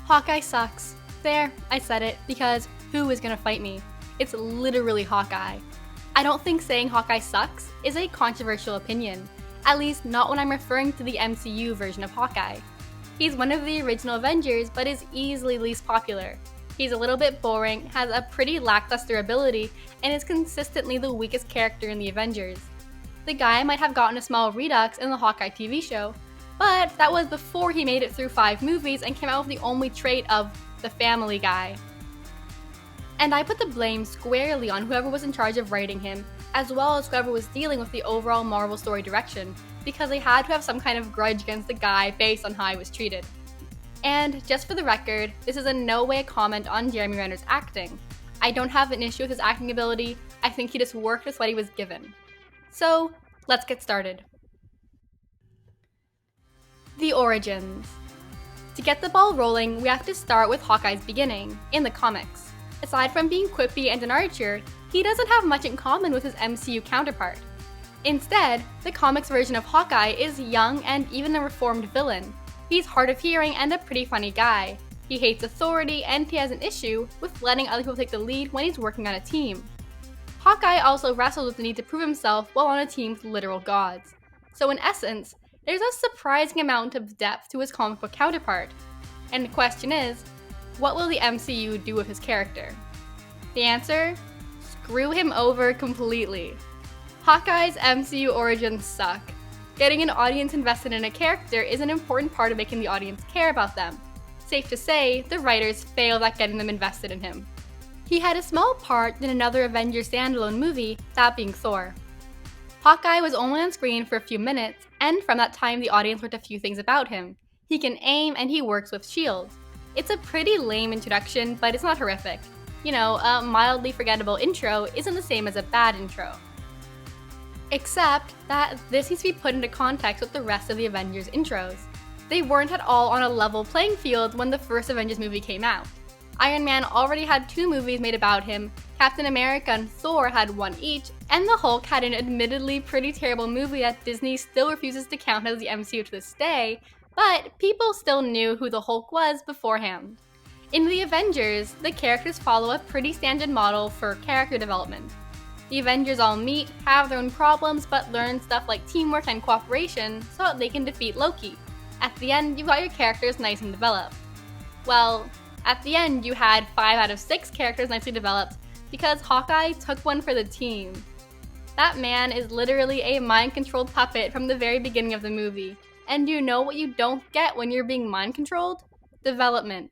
Hawkeye sucks. There, I said it, because who is gonna fight me? It's literally Hawkeye. I don't think saying Hawkeye sucks is a controversial opinion, at least not when I'm referring to the MCU version of Hawkeye. He's one of the original Avengers, but is easily least popular. He's a little bit boring, has a pretty lackluster ability, and is consistently the weakest character in the Avengers. The guy might have gotten a small redux in the Hawkeye TV show, but that was before he made it through 5 movies and came out with the only trait of the family guy. And I put the blame squarely on whoever was in charge of writing him, as well as whoever was dealing with the overall Marvel story direction, because they had to have some kind of grudge against the guy based on how he was treated. And just for the record, this is in no way a comment on Jeremy Renner's acting. I don't have an issue with his acting ability, I think he just worked with what he was given. So, let's get started. The origins. To get the ball rolling, we have to start with Hawkeye's beginning, in the comics. Aside from being quippy and an archer, he doesn't have much in common with his MCU counterpart. Instead, the comics version of Hawkeye is young and even a reformed villain. He's hard of hearing and a pretty funny guy. He hates authority and he has an issue with letting other people take the lead when he's working on a team. Hawkeye also wrestles with the need to prove himself while on a team with literal gods. So in essence, there's a surprising amount of depth to his comic book counterpart. And the question is, what will the MCU do with his character? The answer? Screw him over completely. Hawkeye's MCU origins suck. Getting an audience invested in a character is an important part of making the audience care about them. Safe to say, the writers failed at getting them invested in him. He had a small part in another Avengers standalone movie, that being Thor. Hawkeye was only on screen for a few minutes, and from that time the audience learned a few things about him. He can aim and he works with shields. It's a pretty lame introduction, but it's not horrific. You know, a mildly forgettable intro isn't the same as a bad intro. Except that this needs to be put into context with the rest of the Avengers intros. They weren't at all on a level playing field when the first Avengers movie came out. Iron Man already had 2 movies made about him, Captain America and Thor had 1 each, and the Hulk had an admittedly pretty terrible movie that Disney still refuses to count as the MCU to this day, but people still knew who the Hulk was beforehand. In the Avengers, the characters follow a pretty standard model for character development. The Avengers all meet, have their own problems, but learn stuff like teamwork and cooperation so that they can defeat Loki. At the end, you've got your characters nice and developed. Well, at the end, you had 5 out of 6 characters nicely developed because Hawkeye took one for the team. That man is literally a mind-controlled puppet from the very beginning of the movie. And you know what you don't get when you're being mind-controlled? Development.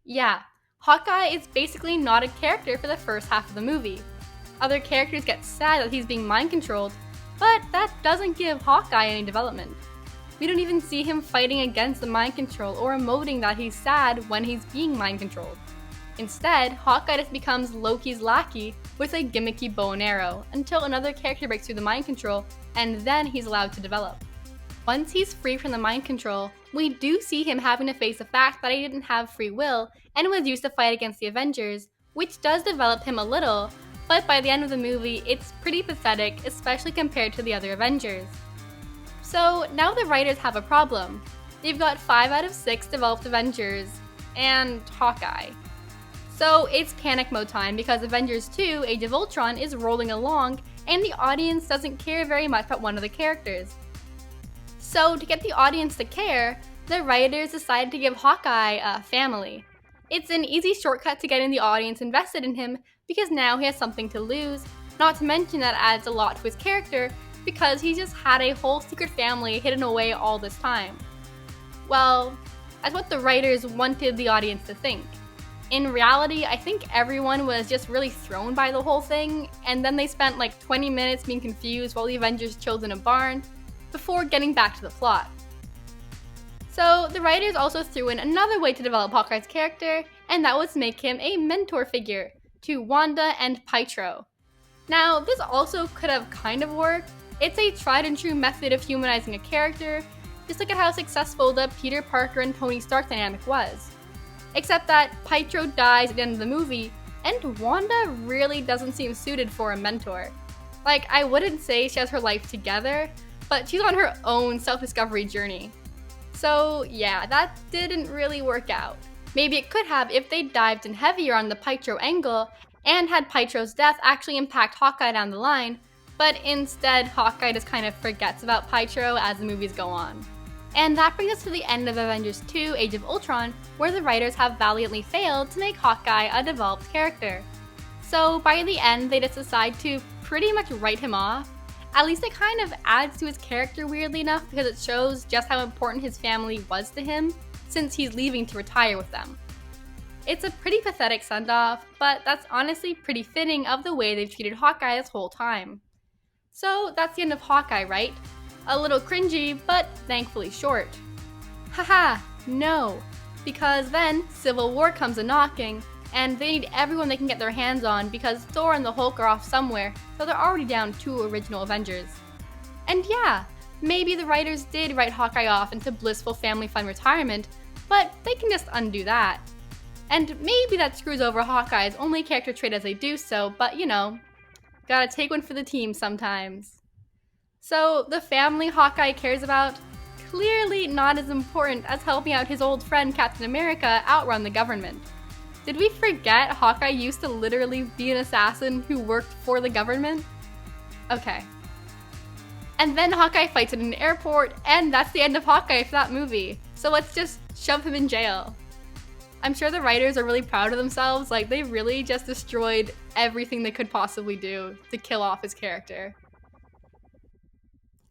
Yeah, Hawkeye is basically not a character for the first half of the movie. Other characters get sad that he's being mind-controlled, but that doesn't give Hawkeye any development. We don't even see him fighting against the mind control or emoting that he's sad when he's being mind controlled. Instead, Hawkeye just becomes Loki's lackey with a gimmicky bow and arrow until another character breaks through the mind control, and then he's allowed to develop. Once he's free from the mind control, we do see him having to face the fact that he didn't have free will and was used to fight against the Avengers, which does develop him a little, but by the end of the movie, it's pretty pathetic, especially compared to the other Avengers. So now the writers have a problem. They've got 5 out of 6 developed Avengers, and Hawkeye. So it's panic mode time because Avengers 2 Age of Ultron is rolling along and the audience doesn't care very much about one of the characters. So to get the audience to care, the writers decided to give Hawkeye a family. It's an easy shortcut to getting the audience invested in him because now he has something to lose, not to mention that adds a lot to his character because he just had a whole secret family hidden away all this time. Well, that's what the writers wanted the audience to think. In reality, I think everyone was just really thrown by the whole thing, and then they spent like 20 minutes being confused while the Avengers chilled in a barn before getting back to the plot. So the writers also threw in another way to develop Hawkeye's character, and that was to make him a mentor figure to Wanda and Pietro. Now, this also could have kind of worked. It's a tried and true method of humanizing a character. Just look at how successful the Peter Parker and Tony Stark dynamic was. Except that Pietro dies at the end of the movie, and Wanda really doesn't seem suited for a mentor. Like, I wouldn't say she has her life together, but she's on her own self-discovery journey. So yeah, that didn't really work out. Maybe it could have if they dived in heavier on the Pietro angle and had Pietro's death actually impact Hawkeye down the line, but instead Hawkeye just kind of forgets about Pietro as the movies go on. And that brings us to the end of Avengers 2 Age of Ultron, where the writers have valiantly failed to make Hawkeye a developed character. So by the end, they just decide to pretty much write him off. At least it kind of adds to his character weirdly enough, because it shows just how important his family was to him, since he's leaving to retire with them. It's a pretty pathetic send-off, but that's honestly pretty fitting of the way they've treated Hawkeye this whole time. So that's the end of Hawkeye, right? A little cringy, but thankfully short. Haha, no, because then Civil War comes a-knocking, and they need everyone they can get their hands on because Thor and the Hulk are off somewhere, so they're already down 2 original Avengers. And yeah, maybe the writers did write Hawkeye off into blissful family fun retirement, but they can just undo that. And maybe that screws over Hawkeye's only character trait as they do so, but you know, gotta take one for the team sometimes. So the family Hawkeye cares about, clearly not as important as helping out his old friend Captain America outrun the government. Did we forget Hawkeye used to literally be an assassin who worked for the government? Okay. And then Hawkeye fights in an airport, and that's the end of Hawkeye for that movie. So let's just shove him in jail. I'm sure the writers are really proud of themselves, like they really just destroyed everything they could possibly do to kill off his character.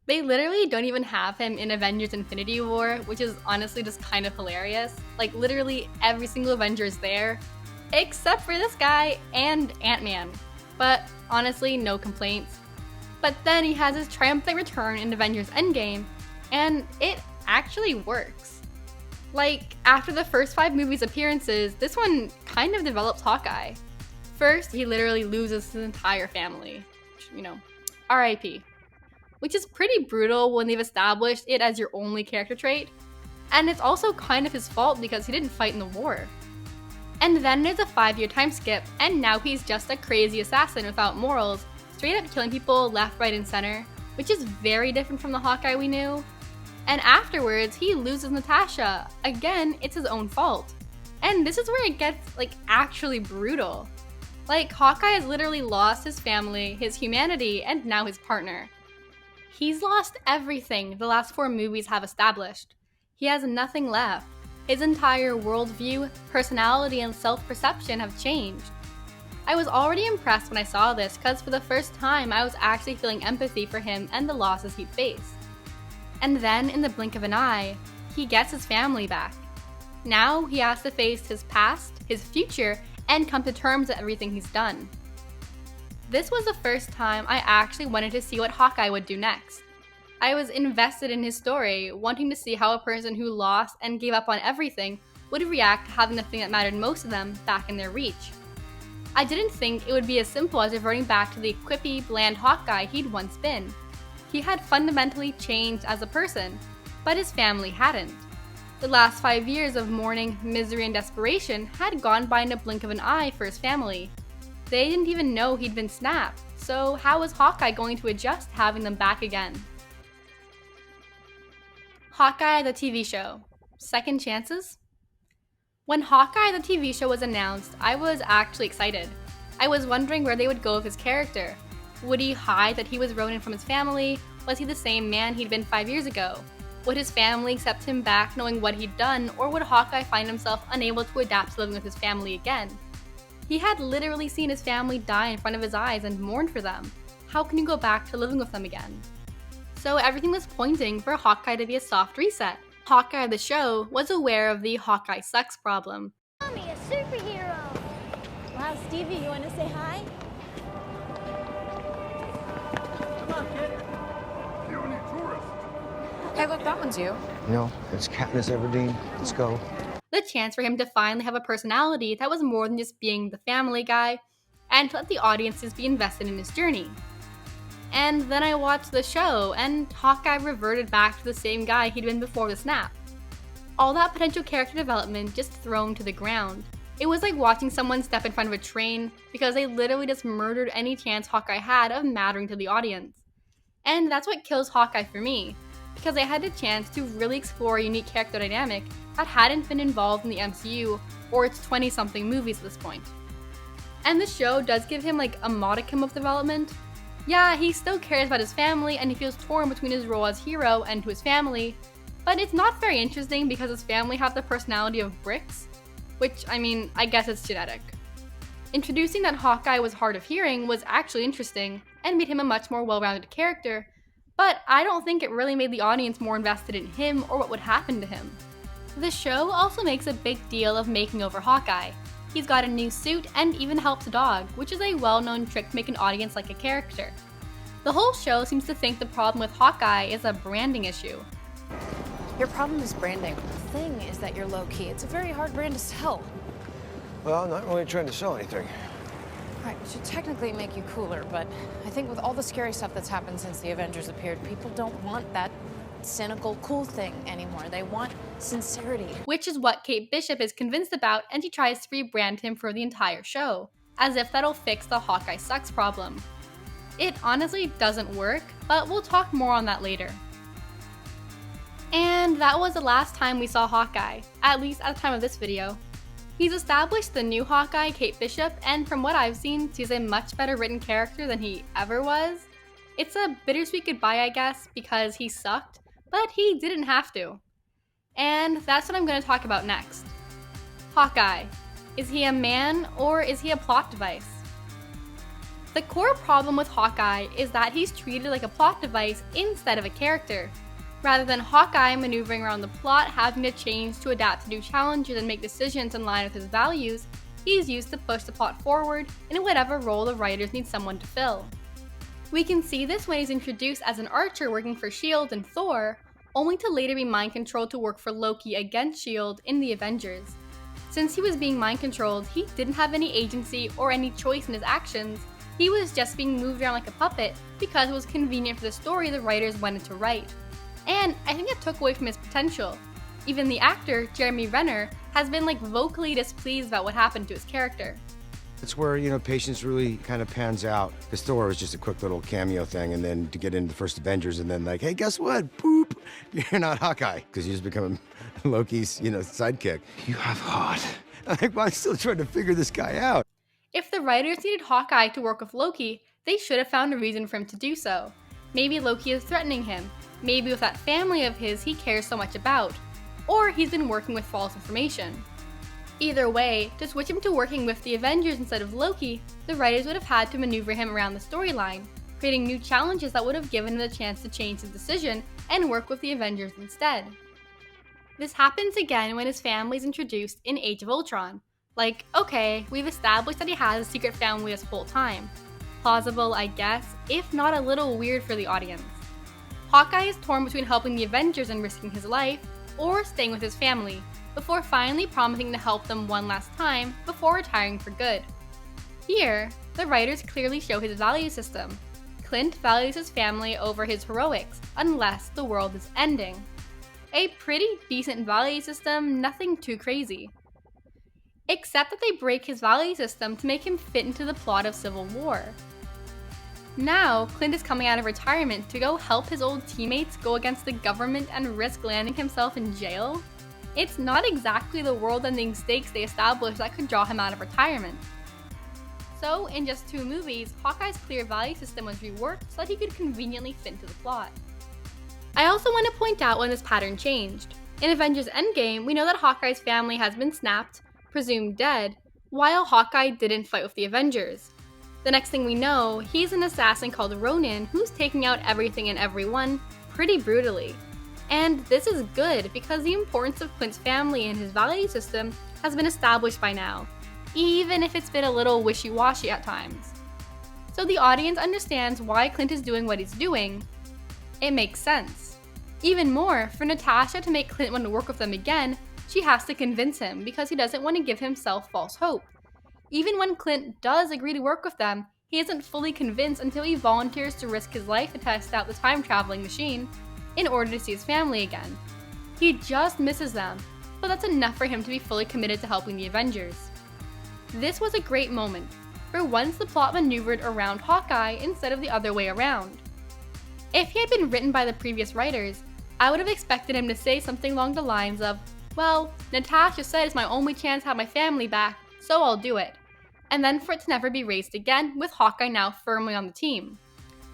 They literally don't even have him in Avengers Infinity War, which is honestly just kind of hilarious. Like literally every single Avenger is there, except for this guy and Ant-Man. But honestly, no complaints. But then he has his triumphant return in Avengers Endgame, and it actually works. Like, after the first 5 movies' appearances, this one kind of develops Hawkeye. First, he literally loses his entire family. You know, RIP. Which is pretty brutal when they've established it as your only character trait. And it's also kind of his fault because he didn't fight in the war. And then there's a 5-year time skip, and now he's just a crazy assassin without morals, straight up killing people left, right, and center, which is very different from the Hawkeye we knew. And afterwards, he loses Natasha. Again, it's his own fault. And this is where it gets, like, actually brutal. Like, Hawkeye has literally lost his family, his humanity, and now his partner. He's lost everything the last 4 movies have established. He has nothing left. His entire worldview, personality, and self-perception have changed. I was already impressed when I saw this because for the first time I was actually feeling empathy for him and the losses he'd faced. And then, in the blink of an eye, he gets his family back. Now he has to face his past, his future, and come to terms with everything he's done. This was the first time I actually wanted to see what Hawkeye would do next. I was invested in his story, wanting to see how a person who lost and gave up on everything would react to having the thing that mattered most to them back in their reach. I didn't think it would be as simple as reverting back to the quippy, bland Hawkeye he'd once been. He had fundamentally changed as a person, but his family hadn't. The last 5 years of mourning, misery, and desperation had gone by in a blink of an eye for his family. They didn't even know he'd been snapped, so how was Hawkeye going to adjust to having them back again? Hawkeye the TV show. Second chances? When Hawkeye the TV show was announced, I was actually excited. I was wondering where they would go with his character. Would he hide that he was Ronin from his family? Was he the same man he'd been 5 years ago? Would his family accept him back knowing what he'd done, or would Hawkeye find himself unable to adapt to living with his family again? He had literally seen his family die in front of his eyes and mourned for them. How can you go back to living with them again? So everything was pointing for Hawkeye to be a soft reset. Hawkeye the show was aware of the Hawkeye sucks problem. Mommy, a superhero! Wow, Stevie, you want to say hi? Come on, kid. Puny tourist. Hey, look, that one's you. No, it's Katniss Everdeen. Let's go. The chance for him to finally have a personality that was more than just being the family guy, and to let the audiences be invested in his journey. And then I watched the show, and Hawkeye reverted back to the same guy he'd been before the snap. All that potential character development just thrown to the ground. It was like watching someone step in front of a train because they literally just murdered any chance Hawkeye had of mattering to the audience. And that's what kills Hawkeye for me, because I had the chance to really explore a unique character dynamic that hadn't been involved in the MCU or its 20-something movies at this point. And the show does give him like a modicum of development. Yeah, he still cares about his family and he feels torn between his role as hero and to his family, but it's not very interesting because his family have the personality of bricks, which, I mean, I guess it's genetic. Introducing that Hawkeye was hard of hearing was actually interesting and made him a much more well-rounded character, but I don't think it really made the audience more invested in him or what would happen to him. The show also makes a big deal of making over Hawkeye. He's got a new suit and even helps a dog, which is a well-known trick to make an audience like a character. The whole show seems to think the problem with Hawkeye is a branding issue. Your problem is branding. The thing is that you're low-key. It's a very hard brand to sell. Well, I'm not really trying to sell anything. Right, it should technically make you cooler, but I think with all the scary stuff that's happened since the Avengers appeared, people don't want that cynical, cool thing anymore. They want sincerity. Which is what Kate Bishop is convinced about, and she tries to rebrand him for the entire show, as if that'll fix the Hawkeye sucks problem. It honestly doesn't work, but we'll talk more on that later. And that was the last time we saw Hawkeye, at least at the time of this video. He's established the new Hawkeye, Kate Bishop, and from what I've seen, she's a much better written character than he ever was. It's a bittersweet goodbye, I guess, because he sucked, but he didn't have to. And that's what I'm going to talk about next. Hawkeye. Is he a man or is he a plot device? The core problem with Hawkeye is that he's treated like a plot device instead of a character. Rather than Hawkeye maneuvering around the plot, having to change to adapt to new challenges and make decisions in line with his values, he's used to push the plot forward in whatever role the writers need someone to fill. We can see this when he's introduced as an archer working for S.H.I.E.L.D. and Thor, only to later be mind-controlled to work for Loki against S.H.I.E.L.D. in the Avengers. Since he was being mind-controlled, he didn't have any agency or any choice in his actions. He was just being moved around like a puppet because it was convenient for the story the writers wanted to write. And I think it took away from his potential. Even the actor, Jeremy Renner, has been like vocally displeased about what happened to his character. It's where, patience really kind of pans out. Because Thor was just a quick little cameo thing, and then to get into the first Avengers, and then like, hey, guess what? Boop! You're not Hawkeye, because you just become Loki's, sidekick. You have heart. I'm still trying to figure this guy out. If the writers needed Hawkeye to work with Loki, they should have found a reason for him to do so. Maybe Loki is threatening him. Maybe with that family of his he cares so much about. Or he's been working with false information. Either way, to switch him to working with the Avengers instead of Loki, the writers would have had to maneuver him around the storyline, creating new challenges that would have given him the chance to change his decision and work with the Avengers instead. This happens again when his family is introduced in Age of Ultron. Like, okay, we've established that he has a secret family this whole time. Plausible, I guess, if not a little weird for the audience. Hawkeye is torn between helping the Avengers and risking his life, or staying with his family, before finally promising to help them one last time before retiring for good. Here, the writers clearly show his value system. Clint values his family over his heroics, unless the world is ending. A pretty decent value system, nothing too crazy. Except that they break his value system to make him fit into the plot of Civil War. Now, Clint is coming out of retirement to go help his old teammates go against the government and risk landing himself in jail? It's not exactly the world-ending stakes they established that could draw him out of retirement. So, in just 2 movies, Hawkeye's clear value system was reworked so that he could conveniently fit into the plot. I also want to point out when this pattern changed. In Avengers Endgame, we know that Hawkeye's family has been snapped, presumed dead, while Hawkeye didn't fight with the Avengers. The next thing we know, he's an assassin called Ronin who's taking out everything and everyone pretty brutally. And this is good because the importance of Clint's family and his value system has been established by now, even if it's been a little wishy-washy at times. So the audience understands why Clint is doing what he's doing. It makes sense. Even more, for Natasha to make Clint want to work with them again, she has to convince him because he doesn't want to give himself false hope. Even when Clint does agree to work with them, he isn't fully convinced until he volunteers to risk his life to test out the time-traveling machine in order to see his family again. He just misses them, but that's enough for him to be fully committed to helping the Avengers. This was a great moment. For once, the plot maneuvered around Hawkeye instead of the other way around. If he had been written by the previous writers, I would have expected him to say something along the lines of, Well, Natasha said it's my only chance to have my family back, so I'll do it. And then for it to never be raised again, with Hawkeye now firmly on the team.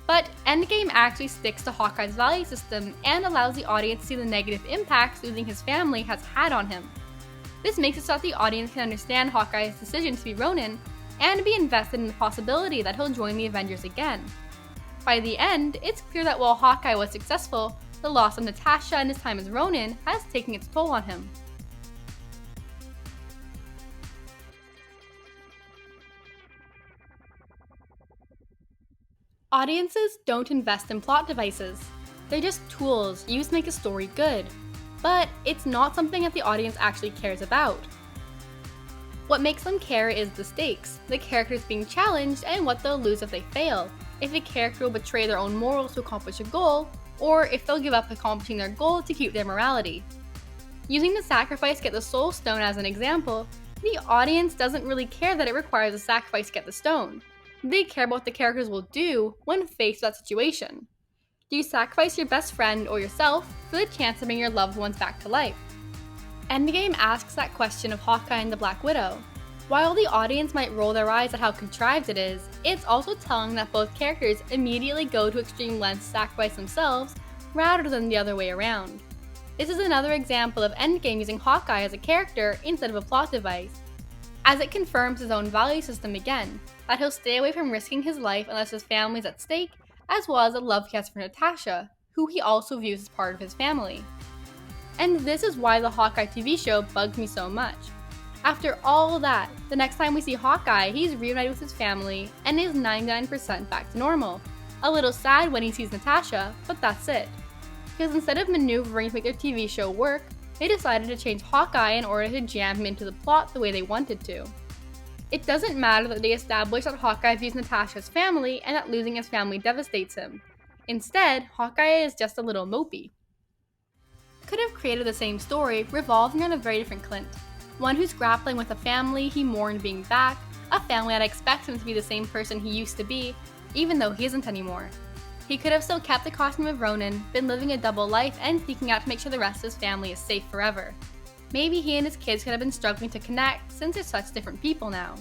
But Endgame actually sticks to Hawkeye's value system and allows the audience to see the negative impacts losing his family has had on him. This makes it so that the audience can understand Hawkeye's decision to be Ronin and be invested in the possibility that he'll join the Avengers again. By the end, it's clear that while Hawkeye was successful, the loss of Natasha and his time as Ronin has taken its toll on him. Audiences don't invest in plot devices. They're just tools used to make a story good. But it's not something that the audience actually cares about. What makes them care is the stakes, the characters being challenged, and what they'll lose if they fail. If a character will betray their own morals to accomplish a goal, or if they'll give up accomplishing their goal to keep their morality. Using the sacrifice to get the Soul Stone as an example, the audience doesn't really care that it requires a sacrifice to get the stone. They care about what the characters will do when faced with that situation. Do you sacrifice your best friend or yourself for the chance to bring your loved ones back to life? Endgame asks that question of Hawkeye and the Black Widow. While the audience might roll their eyes at how contrived it is, it's also telling that both characters immediately go to extreme lengths to sacrifice themselves rather than the other way around. This is another example of Endgame using Hawkeye as a character instead of a plot device, as it confirms his own value system again, that he'll stay away from risking his life unless his family is at stake, as well as the love he has for Natasha, who he also views as part of his family. And this is why the Hawkeye TV show bugs me so much. After all that, the next time we see Hawkeye, he's reunited with his family and is 99% back to normal. A little sad when he sees Natasha, but that's it. Because instead of maneuvering to make their TV show work, they decided to change Hawkeye in order to jam him into the plot the way they wanted to. It doesn't matter that they establish that Hawkeye views Natasha as family and that losing his family devastates him. Instead, Hawkeye is just a little mopey. Could have created the same story revolving around a very different Clint. One who's grappling with a family he mourned being back, a family that expects him to be the same person he used to be, even though he isn't anymore. He could have still kept the costume of Ronin, been living a double life and seeking out to make sure the rest of his family is safe forever. Maybe he and his kids could have been struggling to connect since they're such different people now.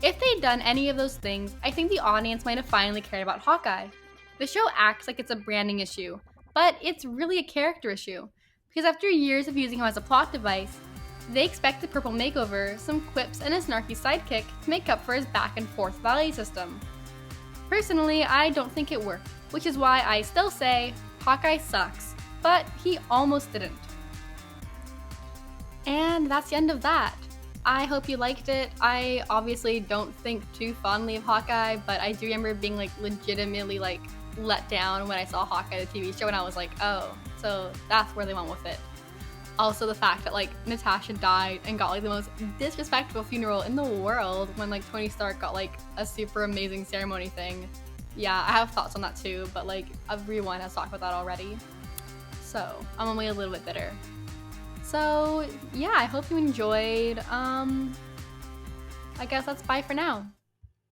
If they'd done any of those things, I think the audience might have finally cared about Hawkeye. The show acts like it's a branding issue, but it's really a character issue, because after years of using him as a plot device, they expect a purple makeover, some quips, and a snarky sidekick to make up for his back and forth value system. Personally, I don't think it worked, which is why I still say Hawkeye sucks, but he almost didn't. And that's the end of that. I hope you liked it. I obviously don't think too fondly of Hawkeye, but I do remember being legitimately let down when I saw Hawkeye the TV show and I was like, oh, so that's where they went with it. Also the fact that Natasha died and got the most disrespectful funeral in the world when Tony Stark got a super amazing ceremony thing. Yeah, I have thoughts on that too, but everyone has talked about that already. So I'm only a little bit bitter. So yeah, I hope you enjoyed. I guess that's bye for now.